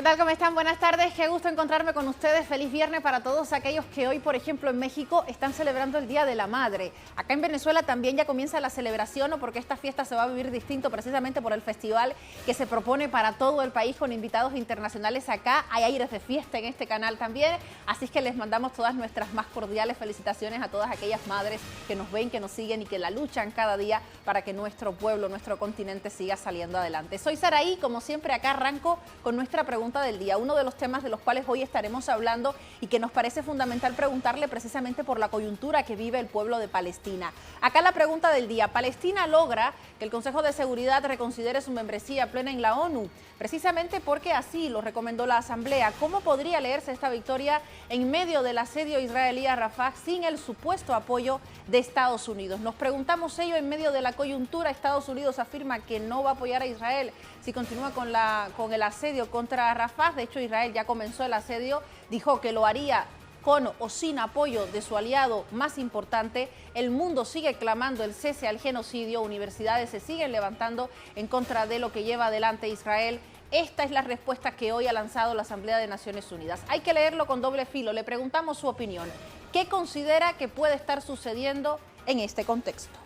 tal? ¿Cómo están? Buenas tardes. Qué gusto encontrarme con ustedes. Feliz viernes para todos aquellos que hoy, por ejemplo, en México están celebrando el Día de la Madre. Acá en Venezuela también ya comienza la celebración, ¿no? Porque esta fiesta se va a vivir distinto precisamente por el festival que se propone para todo el país con invitados internacionales acá. Hay aires de fiesta en este canal también. Así es que les mandamos todas nuestras más cordiales felicitaciones a todas aquellas madres que nos ven, que nos siguen y que la luchan cada día para que nuestro pueblo, nuestro continente siga saliendo adelante. Soy Saraí, como siempre acá arranco con nuestra pregunta del día, uno de los temas de los cuales hoy estaremos hablando y que nos parece fundamental preguntarle precisamente por la coyuntura que vive el pueblo de Palestina. Acá la pregunta del día: ¿Palestina logra que el Consejo de Seguridad reconsidere su membresía plena en la ONU? Precisamente porque así lo recomendó la Asamblea. ¿Cómo podría leerse esta victoria en medio del asedio israelí a Rafah sin el supuesto apoyo de Estados Unidos? Nos preguntamos ello en medio de la coyuntura. Estados Unidos afirma que no va a apoyar a Israel si continúa con el asedio contra Rafah. De hecho, Israel ya comenzó el asedio, dijo que lo haría con o sin apoyo de su aliado más importante. El mundo sigue clamando el cese al genocidio, universidades se siguen levantando en contra de lo que lleva adelante Israel. Esta es la respuesta que hoy ha lanzado la Asamblea de Naciones Unidas. Hay que leerlo con doble filo. Le preguntamos su opinión. ¿Qué considera que puede estar sucediendo en este contexto?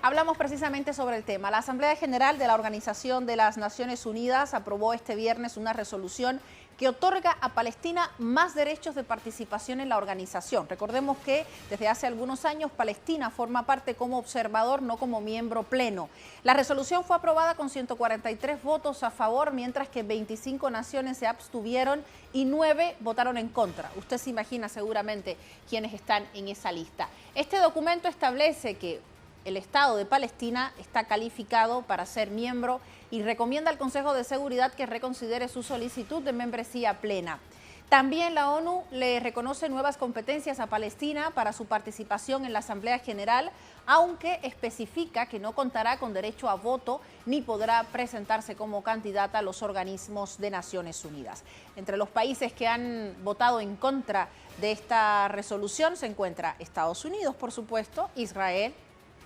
Hablamos precisamente sobre el tema. La Asamblea General de la Organización de las Naciones Unidas aprobó este viernes una resolución que otorga a Palestina más derechos de participación en la organización. Recordemos que desde hace algunos años Palestina forma parte como observador, no como miembro pleno. La resolución fue aprobada con 143 votos a favor, mientras que 25 naciones se abstuvieron y 9 votaron en contra. Usted se imagina seguramente quiénes están en esa lista. Este documento establece que el Estado de Palestina está calificado para ser miembro y recomienda al Consejo de Seguridad que reconsidere su solicitud de membresía plena. También la ONU le reconoce nuevas competencias a Palestina para su participación en la Asamblea General, aunque especifica que no contará con derecho a voto ni podrá presentarse como candidata a los organismos de Naciones Unidas. Entre los países que han votado en contra de esta resolución se encuentra Estados Unidos, por supuesto, Israel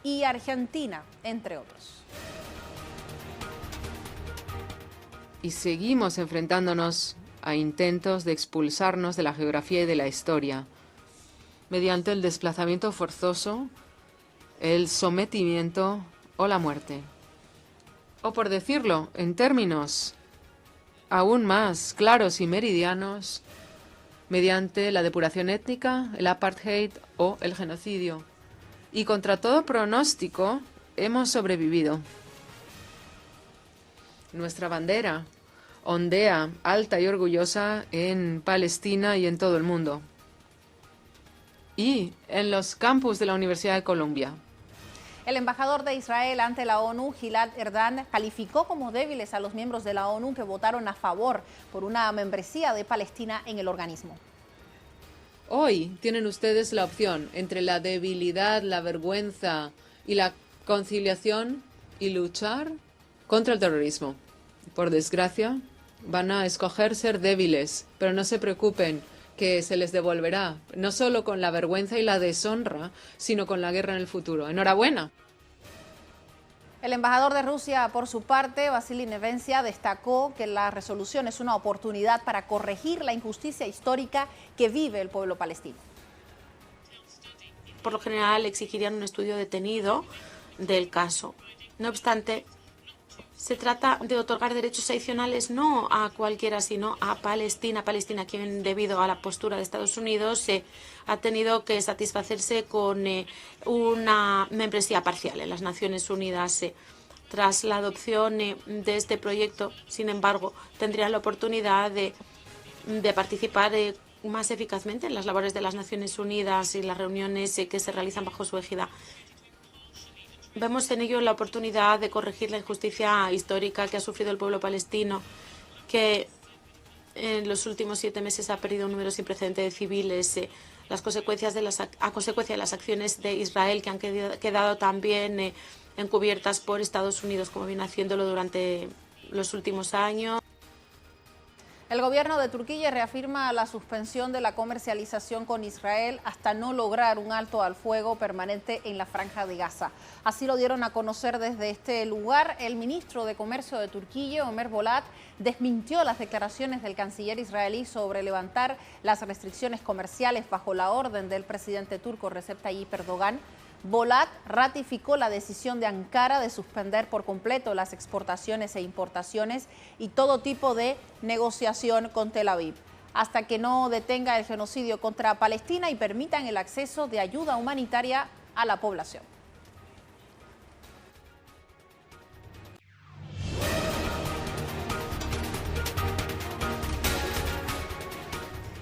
y Argentina, entre otros. Y seguimos enfrentándonos a intentos de expulsarnos de la geografía y de la historia, mediante el desplazamiento forzoso, el sometimiento o la muerte. O por decirlo en términos aún más claros y meridianos, mediante la depuración étnica, el apartheid o el genocidio. Y contra todo pronóstico, hemos sobrevivido. Nuestra bandera ondea alta y orgullosa en Palestina y en todo el mundo. Y en los campus de la Universidad de Columbia. El embajador de Israel ante la ONU, Gilad Erdan, calificó como débiles a los miembros de la ONU que votaron a favor por una membresía de Palestina en el organismo. Hoy tienen ustedes la opción entre la debilidad, la vergüenza y la conciliación y luchar contra el terrorismo. Por desgracia, van a escoger ser débiles, pero no se preocupen, que se les devolverá, no solo con la vergüenza y la deshonra, sino con la guerra en el futuro. ¡Enhorabuena! El embajador de Rusia, por su parte, Vasily Nevencia, destacó que la resolución es una oportunidad para corregir la injusticia histórica que vive el pueblo palestino. Por lo general exigirían un estudio detenido del caso. No obstante, se trata de otorgar derechos adicionales no a cualquiera, sino a Palestina. Palestina, quien debido a la postura de Estados Unidos ha tenido que satisfacerse con una membresía parcial en las Naciones Unidas. Tras la adopción de este proyecto, sin embargo, tendrían la oportunidad de participar más eficazmente en las labores de las Naciones Unidas y las reuniones que se realizan bajo su égida. Vemos en ello la oportunidad de corregir la injusticia histórica que ha sufrido el pueblo palestino, que en los últimos 7 meses ha perdido un número sin precedente de civiles, a consecuencia de las acciones de Israel, que han quedado también encubiertas por Estados Unidos, como viene haciéndolo durante los últimos años. El gobierno de Turquía reafirma la suspensión de la comercialización con Israel hasta no lograr un alto al fuego permanente en la Franja de Gaza. Así lo dieron a conocer desde este lugar. El ministro de Comercio de Turquía, Ömer Bolat, desmintió las declaraciones del canciller israelí sobre levantar las restricciones comerciales bajo la orden del presidente turco Recep Tayyip Erdogan. Bolat ratificó la decisión de Ankara de suspender por completo las exportaciones e importaciones y todo tipo de negociación con Tel Aviv, hasta que no detenga el genocidio contra Palestina y permitan el acceso de ayuda humanitaria a la población.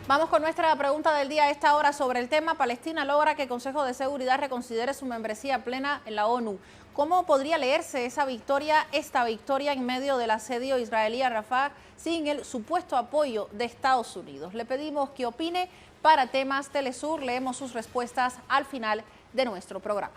Vamos con nuestra pregunta del día a esta hora sobre el tema. Palestina logra que el Consejo de Seguridad reconsidere su membresía plena en la ONU. ¿Cómo podría leerse esta victoria en medio del asedio israelí a Rafah sin el supuesto apoyo de Estados Unidos? Le pedimos que opine. Para Temas Telesur leemos sus respuestas al final de nuestro programa.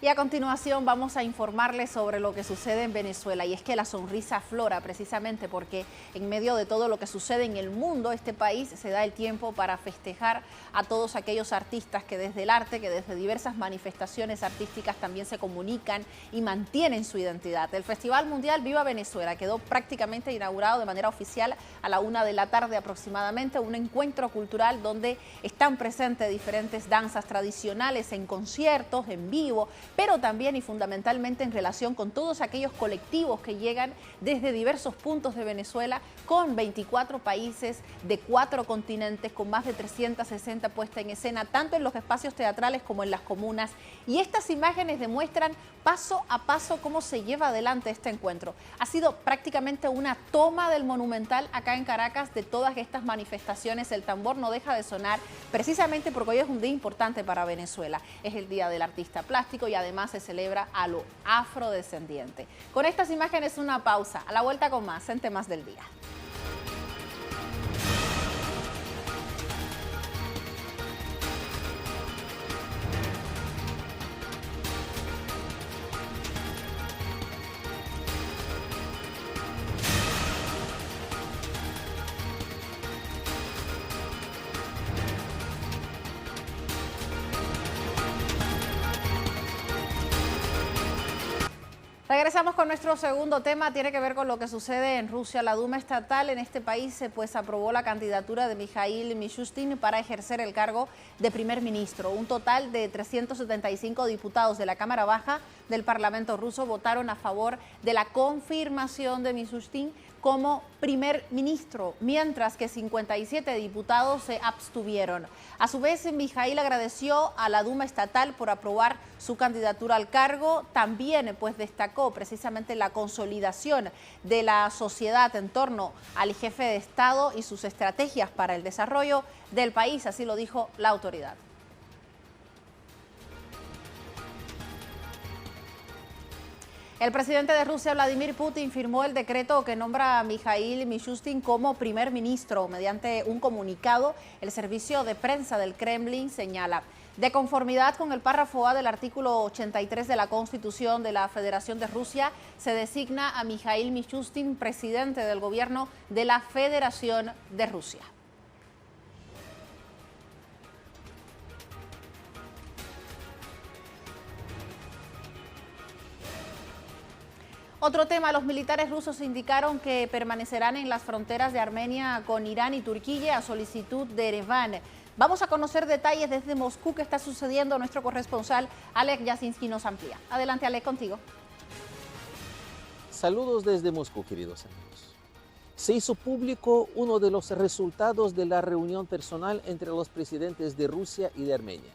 Y a continuación vamos a informarles sobre lo que sucede en Venezuela. Y es que la sonrisa aflora precisamente porque en medio de todo lo que sucede en el mundo, este país se da el tiempo para festejar a todos aquellos artistas que desde el arte, que desde diversas manifestaciones artísticas también se comunican y mantienen su identidad. El Festival Mundial Viva Venezuela quedó prácticamente inaugurado de manera oficial a la 1 de la tarde aproximadamente, un encuentro cultural donde están presentes diferentes danzas tradicionales en conciertos, en vivo, pero también y fundamentalmente en relación con todos aquellos colectivos que llegan desde diversos puntos de Venezuela, con 24 países de 4 continentes, con más de 360 puestas en escena, tanto en los espacios teatrales como en las comunas. Y estas imágenes demuestran paso a paso cómo se lleva adelante este encuentro. Ha sido prácticamente una toma del Monumental acá en Caracas de todas estas manifestaciones. El tambor no deja de sonar precisamente porque hoy es un día importante para Venezuela. Es el Día del Artista Plástico y además se celebra a lo afrodescendiente. Con estas imágenes una pausa. A la vuelta con más en Temas del Día. Regresamos con nuestro segundo tema, tiene que ver con lo que sucede en Rusia. La Duma estatal en este país pues aprobó la candidatura de Mikhail Mishustin para ejercer el cargo de primer ministro. Un total de 375 diputados de la Cámara Baja del Parlamento ruso votaron a favor de la confirmación de Mishustin como primer ministro, mientras que 57 diputados se abstuvieron. A su vez, Mikhail agradeció a la Duma estatal por aprobar su candidatura al cargo. También pues destacó precisamente la consolidación de la sociedad en torno al jefe de Estado y sus estrategias para el desarrollo del país, así lo dijo la autoridad. El presidente de Rusia, Vladimir Putin, firmó el decreto que nombra a Mikhail Mishustin como primer ministro. Mediante un comunicado, el servicio de prensa del Kremlin señala: de conformidad con el párrafo A del artículo 83 de la Constitución de la Federación de Rusia, se designa a Mikhail Mishustin presidente del gobierno de la Federación de Rusia. Otro tema, los militares rusos indicaron que permanecerán en las fronteras de Armenia con Irán y Turquía a solicitud de Ereván. Vamos a conocer detalles desde Moscú que está sucediendo. Nuestro corresponsal Alek Yasinski nos amplía. Adelante, Alek, contigo. Saludos desde Moscú, queridos amigos. Se hizo público uno de los resultados de la reunión personal entre los presidentes de Rusia y de Armenia.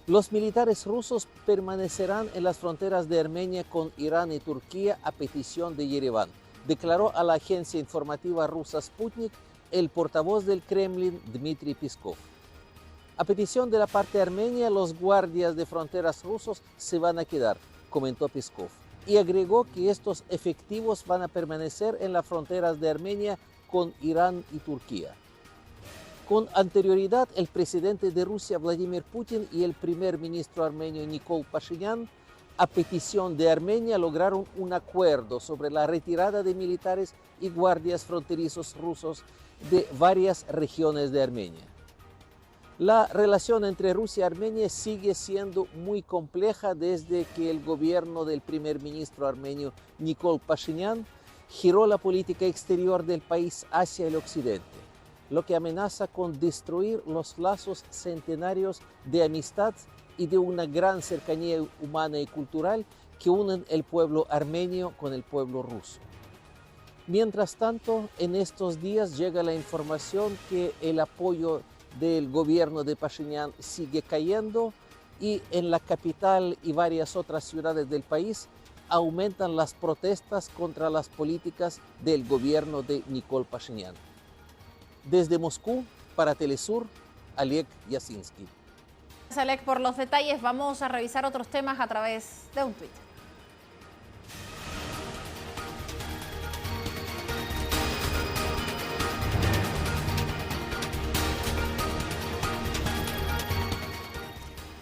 Los militares rusos permanecerán en las fronteras de Armenia con Irán y Turquía a petición de Ereván, declaró a la agencia informativa rusa Sputnik el portavoz del Kremlin, Dmitry Peskov. A petición de la parte armenia, los guardias de fronteras rusos se van a quedar, comentó Peskov, y agregó que estos efectivos van a permanecer en las fronteras de Armenia con Irán y Turquía. Con anterioridad, el presidente de Rusia, Vladimir Putin, y el primer ministro armenio, Nikol Pashinyan, a petición de Armenia, lograron un acuerdo sobre la retirada de militares y guardias fronterizos rusos de varias regiones de Armenia. La relación entre Rusia y Armenia sigue siendo muy compleja desde que el gobierno del primer ministro armenio Nikol Pashinyan giró la política exterior del país hacia el occidente, lo que amenaza con destruir los lazos centenarios de amistad y de una gran cercanía humana y cultural que unen el pueblo armenio con el pueblo ruso. Mientras tanto, en estos días llega la información que el apoyo del gobierno de Pashinyan sigue cayendo y en la capital y varias otras ciudades del país aumentan las protestas contra las políticas del gobierno de Nikol Pashinyan. Desde Moscú, para Telesur, Oleg Yasinski. Gracias, Oleg, por los detalles. Vamos a revisar otros temas a través de un tuit.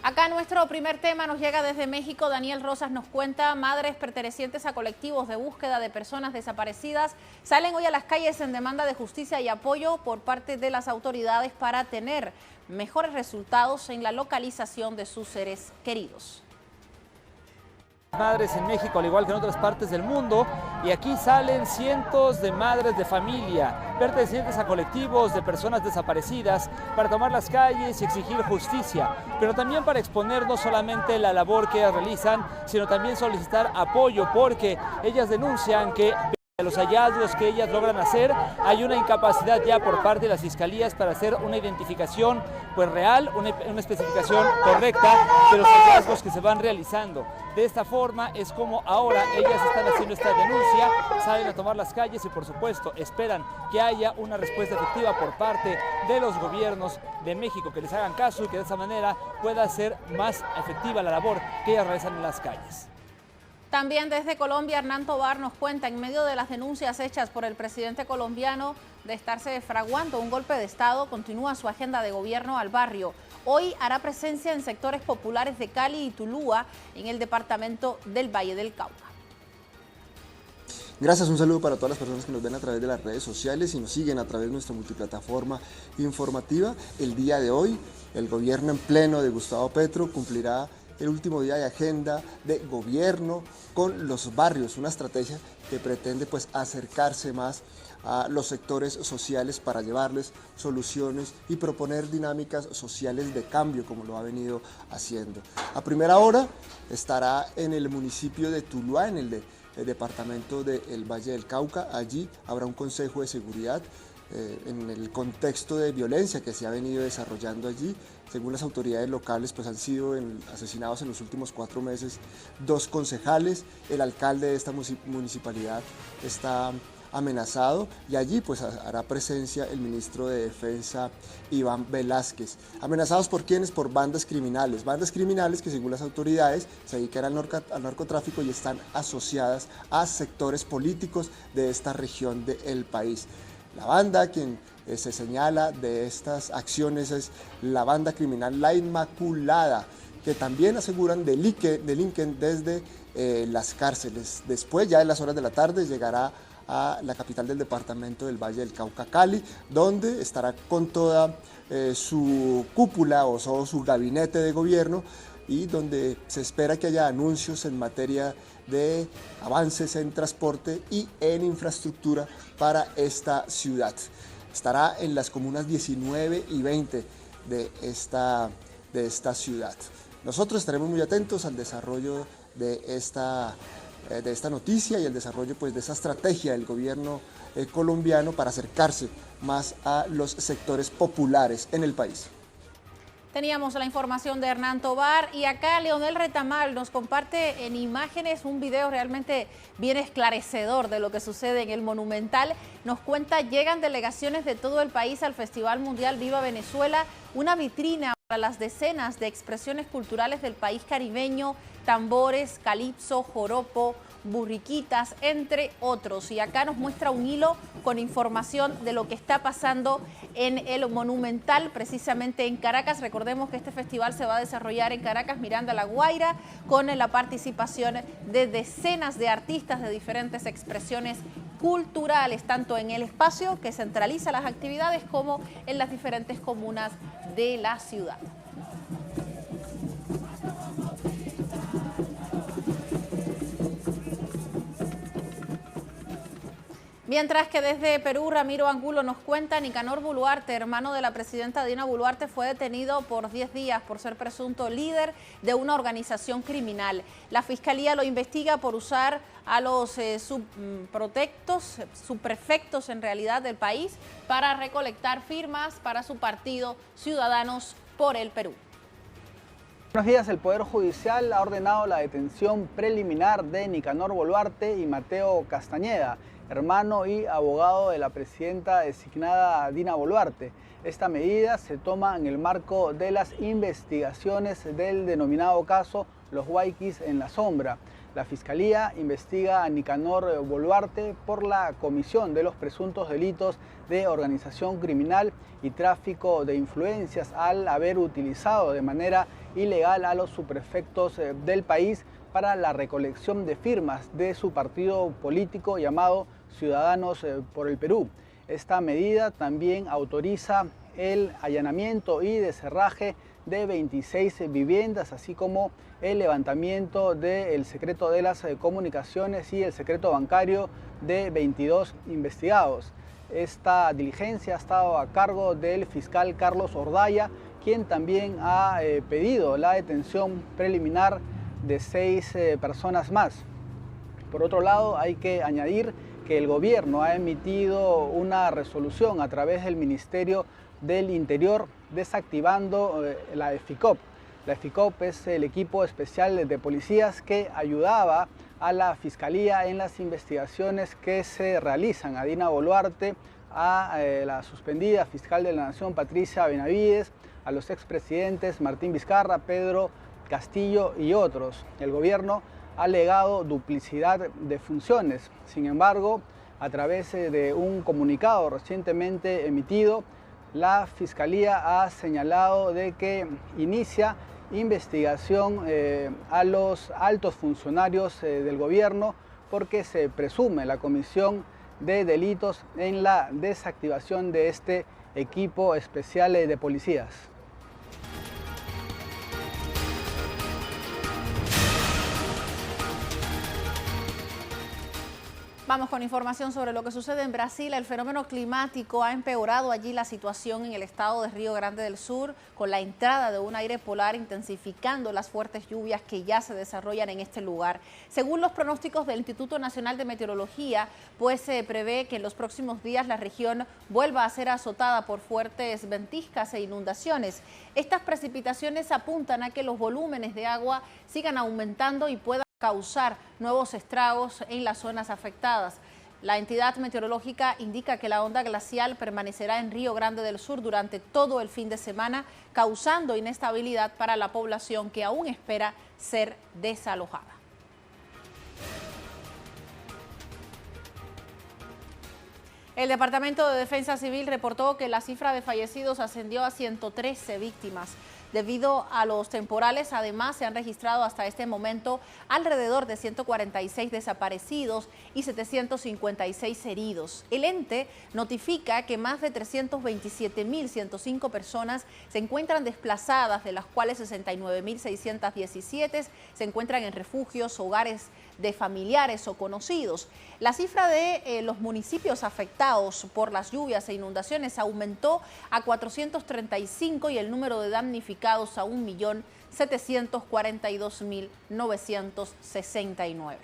Acá nuestro primer tema nos llega desde México. Daniel Rosas nos cuenta: madres pertenecientes a colectivos de búsqueda de personas desaparecidas salen hoy a las calles en demanda de justicia y apoyo por parte de las autoridades para tener mejores resultados en la localización de sus seres queridos. Madres en México, al igual que en otras partes del mundo, y aquí salen cientos de madres de familia pertenecientes a colectivos de personas desaparecidas para tomar las calles y exigir justicia, pero también para exponer no solamente la labor que ellas realizan, sino también solicitar apoyo, porque ellas denuncian que de los hallazgos que ellas logran hacer, hay una incapacidad ya por parte de las fiscalías para hacer una identificación real, una especificación correcta de los hallazgos que se van realizando. De esta forma es como ahora ellas están haciendo esta denuncia, salen a tomar las calles y por supuesto esperan que haya una respuesta efectiva por parte de los gobiernos de México, que les hagan caso y que de esa manera pueda ser más efectiva la labor que ellas realizan en las calles. También desde Colombia, Hernán Tovar nos cuenta: en medio de las denuncias hechas por el presidente colombiano de estarse fraguando un golpe de Estado, continúa su agenda de gobierno al barrio. Hoy hará presencia en sectores populares de Cali y Tuluá, en el departamento del Valle del Cauca. Gracias, un saludo para todas las personas que nos ven a través de las redes sociales y nos siguen a través de nuestra multiplataforma informativa. El día de hoy, el gobierno en pleno de Gustavo Petro cumplirá el último día de agenda de gobierno con los barrios, una estrategia que pretende acercarse más a los sectores sociales para llevarles soluciones y proponer dinámicas sociales de cambio, como lo ha venido haciendo. A primera hora estará en el municipio de Tuluá, en el departamento del Valle del Cauca. Allí habrá un consejo de seguridad en el contexto de violencia que se ha venido desarrollando allí. Según las autoridades locales, han sido asesinados en los últimos 4 meses 2 concejales, el alcalde de esta municipalidad está amenazado y allí hará presencia el ministro de Defensa, Iván Velázquez. ¿Amenazados por quiénes? Por bandas criminales que según las autoridades se dedican al narcotráfico y están asociadas a sectores políticos de esta región del país. La banda quien se señala de estas acciones es la banda criminal La Inmaculada, que también aseguran delinquen desde las cárceles. Después, ya en las horas de la tarde, llegará a la capital del departamento del Valle del Cauca, Cali, donde estará con toda su cúpula o todo su gabinete de gobierno y donde se espera que haya anuncios en materia de avances en transporte y en infraestructura para esta ciudad. Estará en las comunas 19 y 20 de esta ciudad. Nosotros estaremos muy atentos al desarrollo de esta noticia y el desarrollo de esa estrategia del gobierno colombiano para acercarse más a los sectores populares en el país. Teníamos la información de Hernán Tovar y acá Leonel Retamal nos comparte en imágenes un video realmente bien esclarecedor de lo que sucede en el Monumental. Nos cuenta: llegan delegaciones de todo el país al Festival Mundial Viva Venezuela, una vitrina para las decenas de expresiones culturales del país caribeño: tambores, calipso, joropo, Burriquitas, entre otros. Y acá nos muestra un hilo con información de lo que está pasando en el Monumental, precisamente en Caracas. Recordemos que este festival se va a desarrollar en Caracas, Miranda La Guaira, con la participación de decenas de artistas de diferentes expresiones culturales, tanto en el espacio que centraliza las actividades como en las diferentes comunas de la ciudad. Mientras que desde Perú, Ramiro Angulo nos cuenta, Nicanor Boluarte, hermano de la presidenta Dina Boluarte, fue detenido por 10 días por ser presunto líder de una organización criminal. La Fiscalía lo investiga por usar a los subprefectos en realidad del país para recolectar firmas para su partido Ciudadanos por el Perú. Buenos días, el Poder Judicial ha ordenado la detención preliminar de Nicanor Boluarte y Mateo Castañeda, hermano y abogado de la presidenta designada Dina Boluarte. Esta medida se toma en el marco de las investigaciones del denominado caso Los Guayquis en la Sombra. La Fiscalía investiga a Nicanor Boluarte por la comisión de los presuntos delitos de organización criminal y tráfico de influencias al haber utilizado de manera ilegal a los subprefectos del país para la recolección de firmas de su partido político llamado Ciudadanos por el Perú. Esta medida también autoriza el allanamiento y descerraje de 26 viviendas, así como el levantamiento del secreto de las comunicaciones y el secreto bancario de 22 investigados. Esta diligencia ha estado a cargo del fiscal Carlos Ordaya, quien también ha pedido la detención preliminar de 6 personas más. Por otro lado, hay que añadir que el gobierno ha emitido una resolución a través del Ministerio del Interior desactivando la EFICOP. La EFICOP es el equipo especial de policías que ayudaba a la Fiscalía en las investigaciones que se realizan a Dina Boluarte, a la suspendida fiscal de la Nación Patricia Benavides, a los expresidentes Martín Vizcarra, Pedro Castillo y otros. El gobierno ha alegado duplicidad de funciones. Sin embargo, a través de un comunicado recientemente emitido, la Fiscalía ha señalado de que inicia investigación a los altos funcionarios del gobierno porque se presume la comisión de delitos en la desactivación de este equipo especial de policías. Vamos con información sobre lo que sucede en Brasil. El fenómeno climático ha empeorado allí la situación en el estado de Río Grande del Sur, con la entrada de un aire polar intensificando las fuertes lluvias que ya se desarrollan en este lugar. Según los pronósticos del Instituto Nacional de Meteorología, pues se prevé que en los próximos días la región vuelva a ser azotada por fuertes ventiscas e inundaciones. Estas precipitaciones apuntan a que los volúmenes de agua sigan aumentando y puedan causar nuevos estragos en las zonas afectadas. La entidad meteorológica indica que la onda glacial permanecerá en Río Grande del Sur durante todo el fin de semana, causando inestabilidad para la población que aún espera ser desalojada. El Departamento de Defensa Civil reportó que la cifra de fallecidos ascendió a 113 víctimas. Debido a los temporales, además, se han registrado hasta este momento alrededor de 146 desaparecidos y 756 heridos. El ente notifica que más de 327.105 personas se encuentran desplazadas, de las cuales 69.617 se encuentran en refugios, hogares de familiares o conocidos. La cifra de los municipios afectados por las lluvias e inundaciones aumentó a 435 y el número de damnificados a 1.742.969.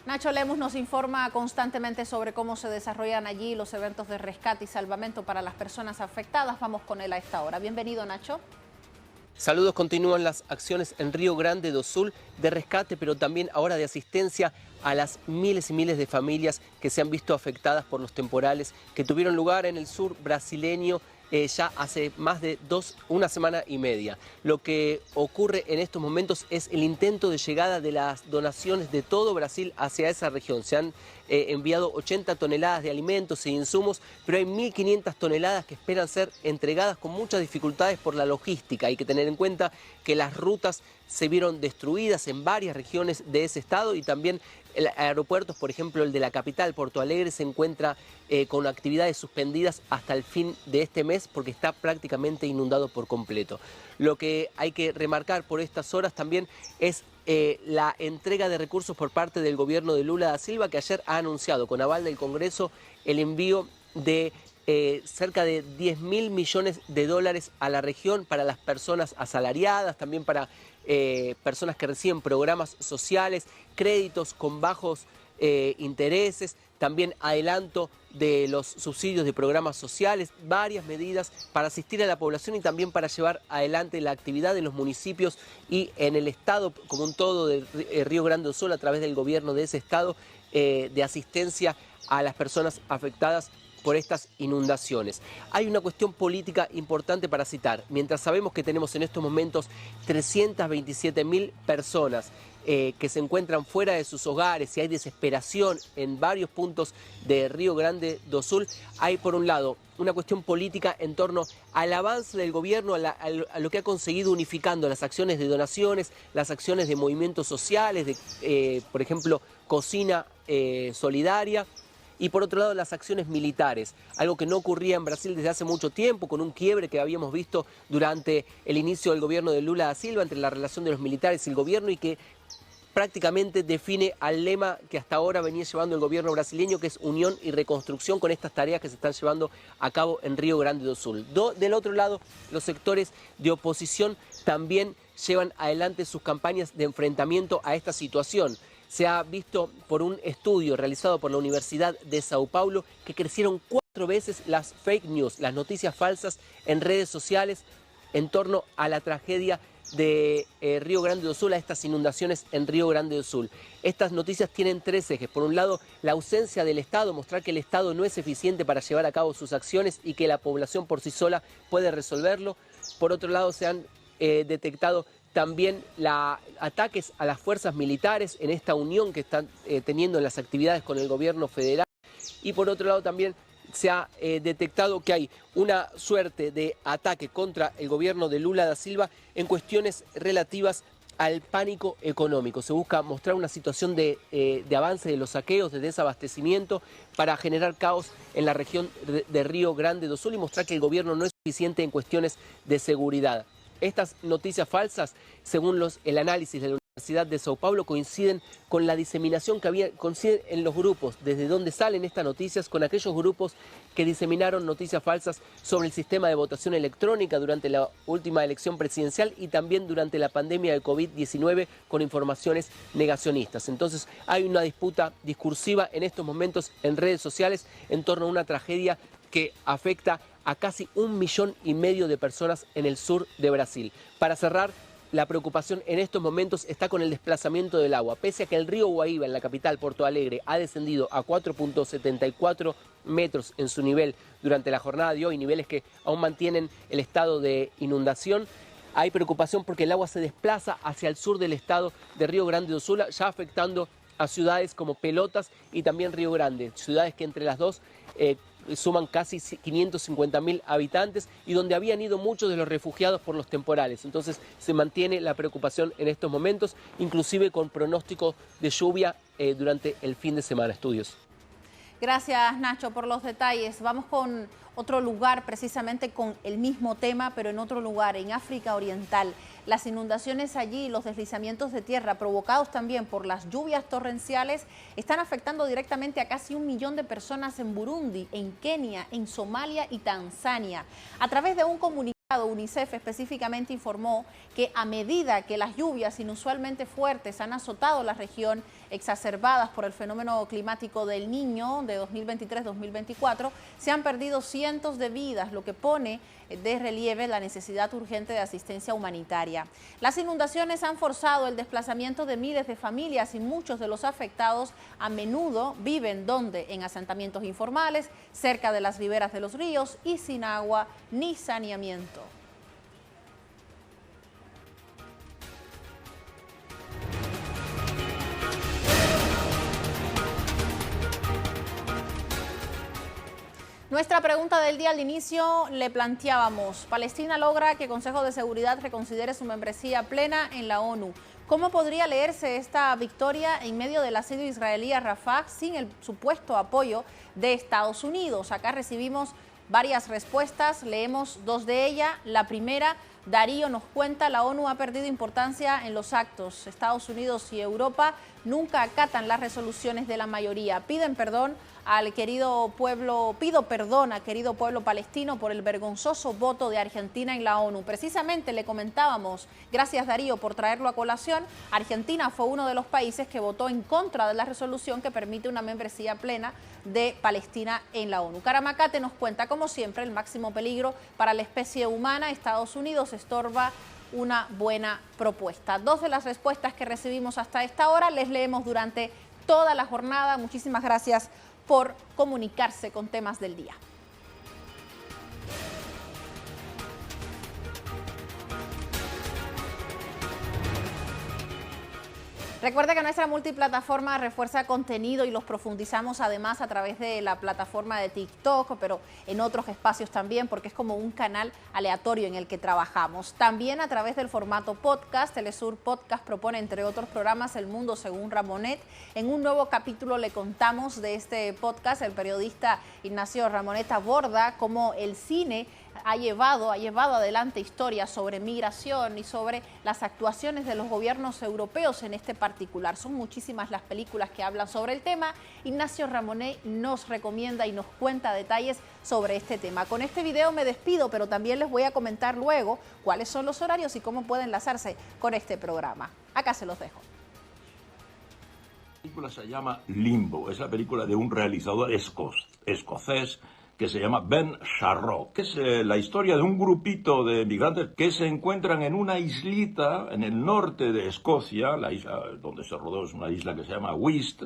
Nacho Lemus nos informa constantemente sobre cómo se desarrollan allí los eventos de rescate y salvamento para las personas afectadas. Vamos con él a esta hora. Bienvenido, Nacho. Saludos, continúan las acciones en Río Grande do Sul de rescate, pero también ahora de asistencia a las miles y miles de familias que se han visto afectadas por los temporales que tuvieron lugar en el sur brasileño ya hace más de una semana y media. Lo que ocurre en estos momentos es el intento de llegada de las donaciones de todo Brasil hacia esa región. Se han enviado 80 toneladas de alimentos e insumos, pero hay 1.500 toneladas que esperan ser entregadas con muchas dificultades por la logística. Hay que tener en cuenta que las rutas se vieron destruidas en varias regiones de ese estado y también aeropuertos, por ejemplo el de la capital, Porto Alegre, se encuentra con actividades suspendidas hasta el fin de este mes porque está prácticamente inundado por completo. Lo que hay que remarcar por estas horas también es la entrega de recursos por parte del gobierno de Lula da Silva, que ayer ha anunciado con aval del Congreso el envío de cerca de 10.000 millones de dólares a la región para las personas asalariadas, también para personas que reciben programas sociales, créditos con bajos intereses, también adelanto de los subsidios de programas sociales, varias medidas para asistir a la población y también para llevar adelante la actividad en los municipios y en el estado como un todo de Río Grande do Sul a través del gobierno de ese estado de asistencia a las personas afectadas por estas inundaciones. Hay una cuestión política importante para citar. Mientras sabemos que tenemos en estos momentos 327.000 personas que se encuentran fuera de sus hogares y hay desesperación en varios puntos de Río Grande do Sul, hay por un lado una cuestión política en torno al avance del gobierno, a lo que ha conseguido unificando las acciones de donaciones, las acciones de movimientos sociales, por ejemplo, cocina solidaria, y por otro lado las acciones militares, algo que no ocurría en Brasil desde hace mucho tiempo, con un quiebre que habíamos visto durante el inicio del gobierno de Lula da Silva entre la relación de los militares y el gobierno, y que prácticamente define al lema que hasta ahora venía llevando el gobierno brasileño, que es unión y reconstrucción con estas tareas que se están llevando a cabo en Río Grande do Sul. Del otro lado, los sectores de oposición también llevan adelante sus campañas de enfrentamiento a esta situación. Se ha visto por un estudio realizado por la Universidad de Sao Paulo que crecieron 4 veces las fake news, las noticias falsas en redes sociales en torno a la tragedia de Río Grande do Sul, a estas inundaciones en Río Grande do Sul. Estas noticias tienen 3 ejes. Por un lado, la ausencia del Estado, mostrar que el Estado no es eficiente para llevar a cabo sus acciones y que la población por sí sola puede resolverlo. Por otro lado, se han detectado también ataques a las fuerzas militares en esta unión que están teniendo en las actividades con el gobierno federal. Y por otro lado también se ha detectado que hay una suerte de ataque contra el gobierno de Lula da Silva en cuestiones relativas al pánico económico. Se busca mostrar una situación de avance de los saqueos, de desabastecimiento, para generar caos en la región de Río Grande do Sul y mostrar que el gobierno no es suficiente en cuestiones de seguridad. Estas noticias falsas, según el análisis de la Universidad de Sao Paulo, coinciden con la diseminación que coinciden en los grupos, desde donde salen estas noticias, con aquellos grupos que diseminaron noticias falsas sobre el sistema de votación electrónica durante la última elección presidencial y también durante la pandemia de COVID-19 con informaciones negacionistas. Entonces hay una disputa discursiva en estos momentos en redes sociales en torno a una tragedia que afecta a casi 1,5 millones de personas en el sur de Brasil. Para cerrar, la preocupación en estos momentos está con el desplazamiento del agua. Pese a que el río Guaíba en la capital Porto Alegre ha descendido a 4,74 metros en su nivel durante la jornada de hoy, niveles que aún mantienen el estado de inundación, hay preocupación porque el agua se desplaza hacia el sur del estado de Río Grande do Sul, ya afectando a ciudades como Pelotas y también Río Grande, ciudades que entre las dos suman casi 550.000 habitantes y donde habían ido muchos de los refugiados por los temporales. Entonces se mantiene la preocupación en estos momentos, inclusive con pronóstico de lluvia durante el fin de semana. Estudios. Gracias, Nacho, por los detalles. Vamos con otro lugar, precisamente con el mismo tema, pero en otro lugar, en África Oriental. Las inundaciones allí, los deslizamientos de tierra provocados también por las lluvias torrenciales están afectando directamente a casi 1 millón de personas en Burundi, en Kenia, en Somalia y Tanzania. A través de un comunicado, UNICEF específicamente informó que a medida que las lluvias inusualmente fuertes han azotado la región, exacerbadas por el fenómeno climático del Niño de 2023-2024, se han perdido cientos de vidas, lo que pone de relieve la necesidad urgente de asistencia humanitaria. Las inundaciones han forzado el desplazamiento de miles de familias y muchos de los afectados a menudo viven donde, en asentamientos informales, cerca de las riberas de los ríos y sin agua ni saneamiento. Nuestra pregunta del día al inicio le planteábamos: Palestina logra que el Consejo de Seguridad reconsidere su membresía plena en la ONU. ¿Cómo podría leerse esta victoria en medio del asedio israelí a Rafah sin el supuesto apoyo de Estados Unidos? Acá recibimos varias respuestas, leemos dos de ellas. La primera, Darío nos cuenta: la ONU ha perdido importancia en los actos. Estados Unidos y Europa nunca acatan las resoluciones de la mayoría. Piden perdón al querido pueblo, pido perdón al querido pueblo palestino por el vergonzoso voto de Argentina en la ONU. Precisamente le comentábamos, gracias Darío por traerlo a colación, Argentina fue uno de los países que votó en contra de la resolución que permite una membresía plena de Palestina en la ONU. Caramacate nos cuenta, como siempre, el máximo peligro para la especie humana. Estados Unidos estorba una buena propuesta. Dos de las respuestas que recibimos hasta esta hora les leemos durante toda la jornada. Muchísimas gracias por comunicarse con Temas del Día. Recuerda que nuestra multiplataforma refuerza contenido y los profundizamos además a través de la plataforma de TikTok, pero en otros espacios también, porque es como un canal aleatorio en el que trabajamos. También a través del formato podcast. Telesur Podcast propone, entre otros programas, El Mundo según Ramonet. En un nuevo capítulo le contamos de este podcast. El periodista Ignacio Ramonet aborda cómo el cine ha llevado adelante historias sobre migración y sobre las actuaciones de los gobiernos europeos en este particular. Son muchísimas las películas que hablan sobre el tema. Ignacio Ramonet nos recomienda y nos cuenta detalles sobre este tema. Con este video me despido, pero también les voy a comentar luego cuáles son los horarios y cómo pueden enlazarse con este programa. Acá se los dejo. La película se llama Limbo, es la película de un realizador escocés que se llama Ben Sharrock, que es la historia de un grupito de migrantes que se encuentran en una islita en el norte de Escocia. La isla donde se rodó es una isla que se llama Whist,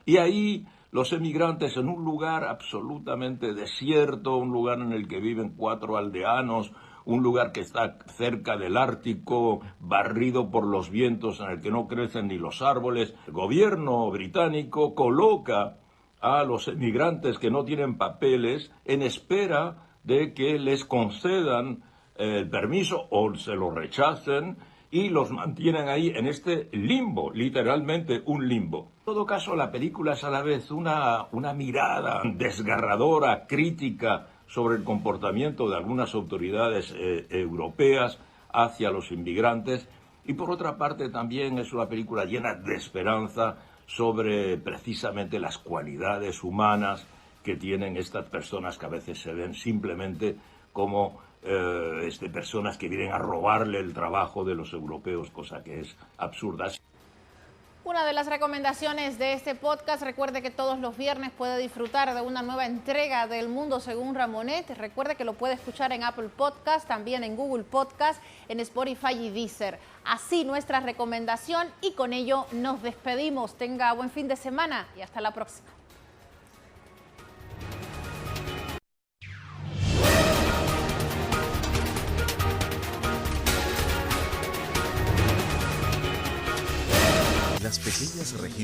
y ahí los emigrantes, en un lugar absolutamente desierto, un lugar en el que viven 4 aldeanos, un lugar que está cerca del Ártico, barrido por los vientos, en el que no crecen ni los árboles. El gobierno británico coloca a los emigrantes que no tienen papeles en espera de que les concedan el permiso o se lo rechacen, y los mantienen ahí en este limbo, literalmente un limbo. En todo caso, la película es a la vez una mirada desgarradora, crítica, sobre el comportamiento de algunas autoridades europeas hacia los inmigrantes, y por otra parte también es una película llena de esperanza sobre precisamente las cualidades humanas que tienen estas personas, que a veces se ven simplemente como personas que vienen a robarle el trabajo de los europeos, cosa que es absurda. Una de las recomendaciones de este podcast: recuerde que todos los viernes puede disfrutar de una nueva entrega del Mundo según Ramonet. Recuerde que lo puede escuchar en Apple Podcast, también en Google Podcast, en Spotify y Deezer. Así nuestra recomendación, y con ello nos despedimos. Tenga buen fin de semana y hasta la próxima. Las pequeñas regiones